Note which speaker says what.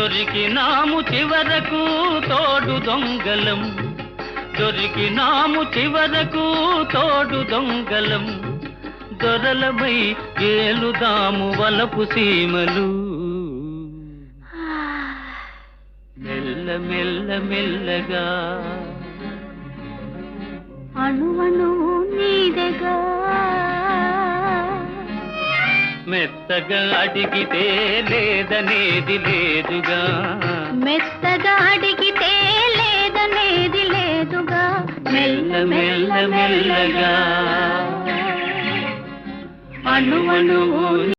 Speaker 1: దొరికినాము చివరకు తోడు దొంగలం, దొరికినాము చివరకు తోడు దొంగలం, దొరలమై ఏలుదాము వలపు సీమలు. మెల్ల మెల్ల మెల్లగా
Speaker 2: అణువణు నీదెగా,
Speaker 1: మెత్తగా అడిగితే లేదనేది లేదుగా,
Speaker 2: మెత్తగా అడిగితే లేదనేది లేదుగా.
Speaker 1: మెల్ల మెల్ల మెల్లగా అణువణువు